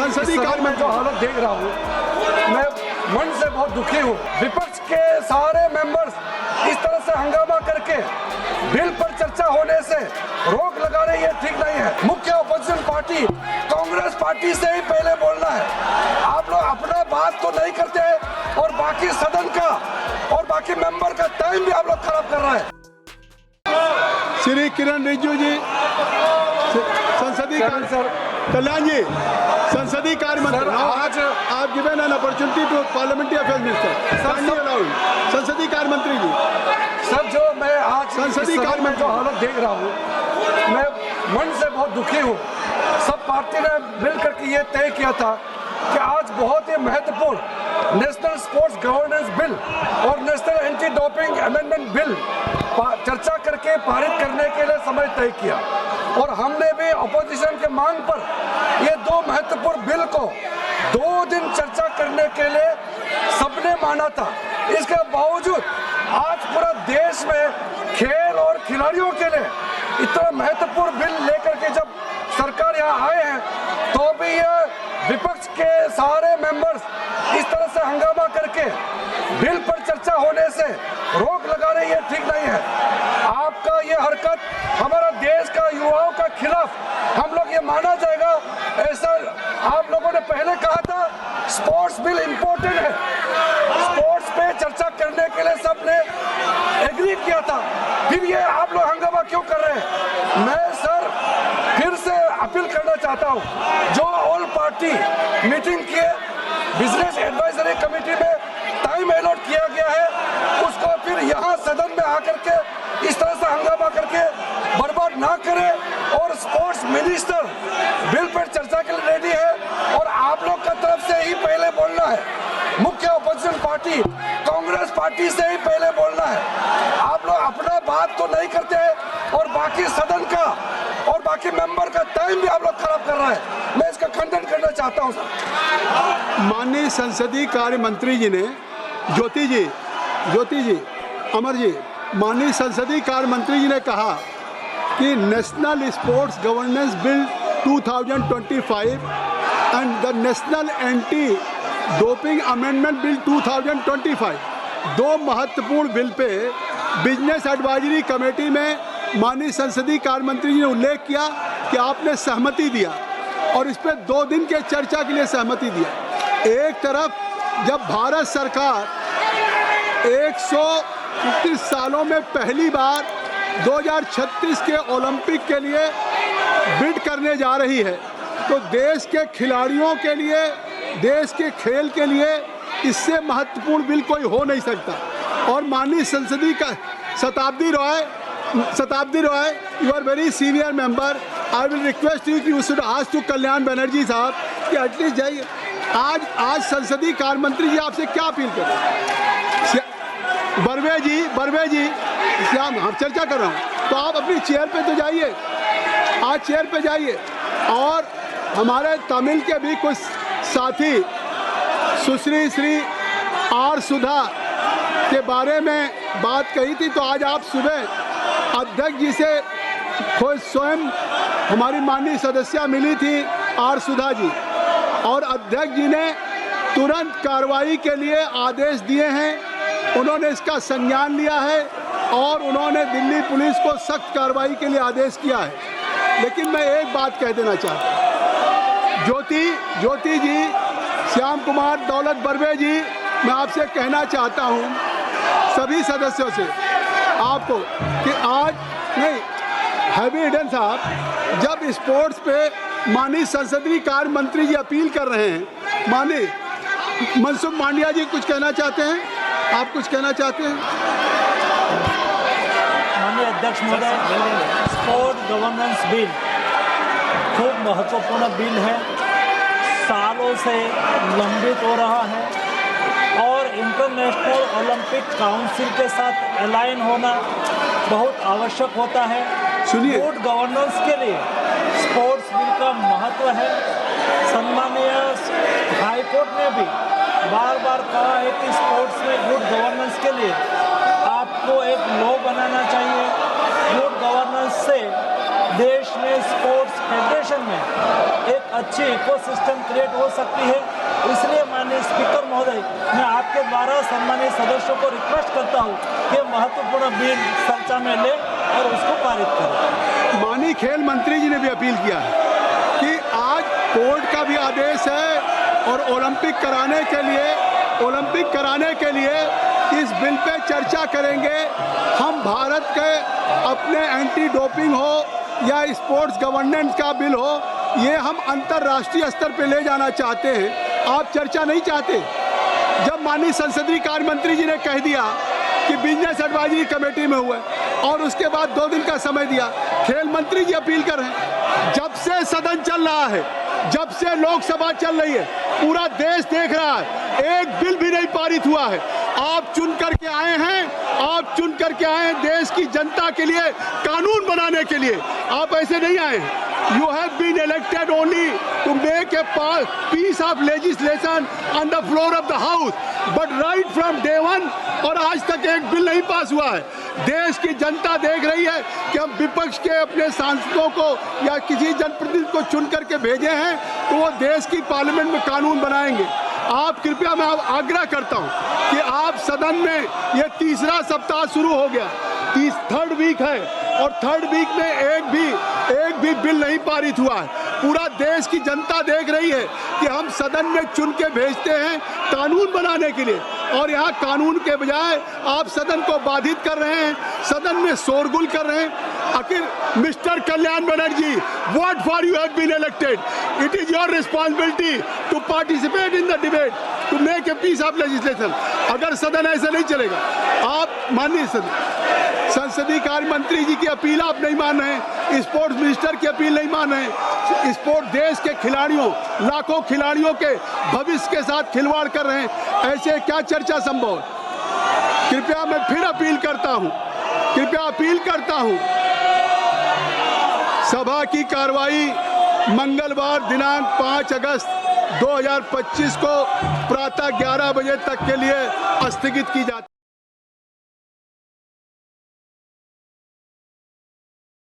संसदीय कार्य में जो हालत देख रहा हूँ, मैं मन से बहुत दुखी हूँ। विपक्ष के सारे मेंबर्स इस तरह से हंगामा करके बिल पर चर्चा होने से रोक लगा रहे, ये ठीक नहीं है। मुख्य अपोजिशन पार्टी कांग्रेस पार्टी से ही पहले बोलना है। आप लोग अपना बात तो नहीं करते हैं और बाकी सदन का और बाकी मेंबर का टाइम भी आप लोग खराब कर रहा है। श्री किरण रिजिजू जी, संसदीय कल्याण जी, संसदीय कार्य मंत्री, आज आप given an opportunity to parliamentary affairs minister, संसदीय कार्य मंत्री जी। सर, जो मैं आज संसदीय कार्य में जो हालत देख रहा हूँ, मैं मन से बहुत दुखी हूँ। सब पार्टी ने मिलकर के ये तय किया था कि आज बहुत ही महत्वपूर्ण नेशनल स्पोर्ट्स गवर्नेंस बिल और national anti doping amendment bill चर्चा करके पारित करने के लिए समय तय किया और हमने भी अपोजिशन के मांग पर ये दो महत्वपूर्ण बिल को 2 दिन चर्चा करने के लिए सबने माना था। इसके बावजूद आज पूरा देश में खेल और खिलाड़ियों के लिए इतना महत्वपूर्ण बिल लेकर के जब सरकार यहाँ आए हैं, तो भी ये विपक्ष के सारे मेंबर्स इस तरह से हंगामा करके बिल पर चर्चा होने से रोक लगा रहे, ये ठीक नहीं है। आपका ये हरकत हमारा देश का युवाओं का खिलाफ हम लोग ये माना जाएगा। ऐसा आप लोगों ने पहले कहा था स्पोर्ट्स बिल इम्पोर्टेंट है, स्पोर्ट्स पे चर्चा करने के लिए सबने एग्री किया था, फिर ये आप लोग हंगामा क्यों कर रहे हैं? मैं सर फिर से अपील करना चाहता हूँ, जो ऑल पार्टी मीटिंग किए बिजनेस एडवाइजरी कमेटी में टाइम अलॉट किया गया है, उसको फिर यहाँ सदन में आकर के इस तरह से हंगामा करके बर्बाद ना करे। और स्पोर्ट्स मिनिस्टर बिल पर चर्चा के लिए रेडी है और आप लोग का तरफ से ही पहले बोलना है। मुख्य अपोजिशन पार्टी कांग्रेस पार्टी से ही पहले बोलना है। आप लोग अपना बात तो नहीं करते हैं और बाकी सदन का और बाकी मेंबर का टाइम भी आप लोग खराब कर रहा है। मैं इसका खंडन करना चाहता हूं सर। माननीय संसदीय कार्य मंत्री जी ने ज्योति जी, अमर जी, माननीय संसदीय कार्य मंत्री जी ने कहा कि national sports governance bill 2025 and the national anti doping amendment bill 2025 दो महत्वपूर्ण bill pay business advisory committee में माननीय संसदीय कार्य मंत्री जी ने उल्लेख किया कि आपने सहमति दिया और इस पर 2 दिन के चर्चा के लिए सहमति दिया। एक तरफ जब भारत सरकार 130 सालों में पहली बार 2036 के ओलंपिक के लिए बिड करने जा रही है, तो देश के खिलाड़ियों के लिए, देश के खेल के लिए इससे महत्वपूर्ण बिल कोई हो नहीं सकता। और माननीय संसदीय का Shatabdi Roy, you are very senior member, I will request you कि you should ask to Kalyan Banerjee साहब कि एटलीस्ट जाइए। आज संसदीय कार्य मंत्री जी आपसे क्या अपील करें? बर्वे जी, श्याम, हम चर्चा कर रहा हूँ, तो आप अपनी चेयर पे तो जाइए, आज चेयर पे जाइए। और हमारे तमिल के भी कुछ साथी सुश्री श्री आर सुधा के बारे में बात कही थी, तो आज आप सुबह अध्यक्ष जी से खुद स्वयं हमारी माननीय सदस्या मिली थी आर सुधा जी, और अध्यक्ष जी ने तुरंत कार्रवाई के लिए आदेश दिए हैं। उन्होंने इसका संज्ञान लिया है और उन्होंने दिल्ली पुलिस को सख्त कार्रवाई के लिए आदेश किया है। लेकिन मैं एक बात कह देना चाहता हूँ, ज्योति जी, श्याम कुमार, दौलत बर्वे जी, मैं आपसे कहना चाहता हूँ सभी सदस्यों से आपको कि आज नहीं, हैवी ईडन साहब जब स्पोर्ट्स पे माननीय संसदीय कार्य मंत्री जी अपील कर रहे हैं, माननीय मनसुख मांडविया जी कुछ कहना चाहते हैं, आप कुछ कहना चाहते हैं? माननीय अध्यक्ष महोदय, स्पोर्ट गवर्नेंस बिल खूब महत्वपूर्ण बिल है, सालों से लंबित हो रहा है और इंटरनेशनल ओलंपिक काउंसिल के साथ अलाइन होना बहुत आवश्यक होता है। सुनिए, गुड गवर्नेंस के लिए स्पोर्ट्स बिल का महत्व है। सम्मानीय हाई कोर्ट ने भी बार बार कहा है कि स्पोर्ट्स में गुड गवर्नेंस के लिए आपको एक लॉ बनाना चाहिए। गुड गवर्नेंस से देश देश में स्पोर्ट्स फेडरेशन में एक अच्छी इकोसिस्टम क्रिएट हो सकती है। इसलिए माननीय स्पीकर महोदय, मैं आपके द्वारा सम्मानित सदस्यों को रिक्वेस्ट करता हूं कि महत्वपूर्ण बिल चर्चा में ले और उसको पारित करें। माननीय खेल मंत्री जी ने भी अपील किया है कि आज कोर्ट का भी आदेश है और ओलंपिक कराने के लिए इस बिल पे चर्चा करेंगे। हम भारत के अपने एंटी डोपिंग हो या स्पोर्ट्स गवर्नेंस का बिल हो, ये हम अंतर्राष्ट्रीय स्तर पे ले जाना चाहते हैं। आप चर्चा नहीं चाहते। जब माननीय संसदीय कार्य मंत्री जी ने कह दिया कि बिजनेस एडवाइजरी कमेटी में हुआ और उसके बाद 2 दिन का समय दिया, खेल मंत्री जी अपील कर रहे हैं। जब से सदन चल रहा है, जब से लोकसभा चल रही है, पूरा देश देख रहा है, एक बिल भी नहीं पारित हुआ है। आप चुन करके आए हैं देश की जनता के लिए, कानून बनाने के लिए। आप ऐसे नहीं आए हैं। You have been elected only to make a piece of legislation on the floor of the house, but right from day one और आज तक एक बिल नहीं पास हुआ है। देश की जनता देख रही है कि हम विपक्ष के अपने सांसदों को या किसी जनप्रतिनिधि को चुन करके भेजे हैं तो वो देश की पार्लियामेंट में कानून बनाएंगे। आप कृपया, मैं आग्रह करता हूं कि आप सदन में, ये तीसरा सप्ताह शुरू हो गया, थर्ड वीक है और थर्ड वीक में एक भी बिल नहीं पारित हुआ है। पूरा देश की जनता देख रही है कि हम सदन में चुन के भेजते हैं कानून बनाने के लिए और यहाँ कानून के बजाय आप सदन को बाधित कर रहे हैं, सदन में शोरगुल कर रहे हैं। आखिर mister Kalyan Banerjee, what for you have been elected? It is your responsibility to participate in the debate, to make a piece of legislation. अगर सदन ऐसा नहीं चलेगा, आप माननीय संसदीय कार्य मंत्री जी की अपील आप नहीं मान रहे हैं, स्पोर्ट्स मिनिस्टर की अपील नहीं मान रहे हैं, स्पोर्ट देश के खिलाड़ियों, लाखों खिलाड़ियों के भविष्य के साथ खिलवाड़ कर रहे हैं। ऐसे क्या चर्चा संभव है? कृपया मैं फिर अपील करता हूं, सभा की कार्रवाई मंगलवार दिनांक 5 अगस्त 2025 को प्रातः 11 बजे तक के लिए स्थगित की जाती है।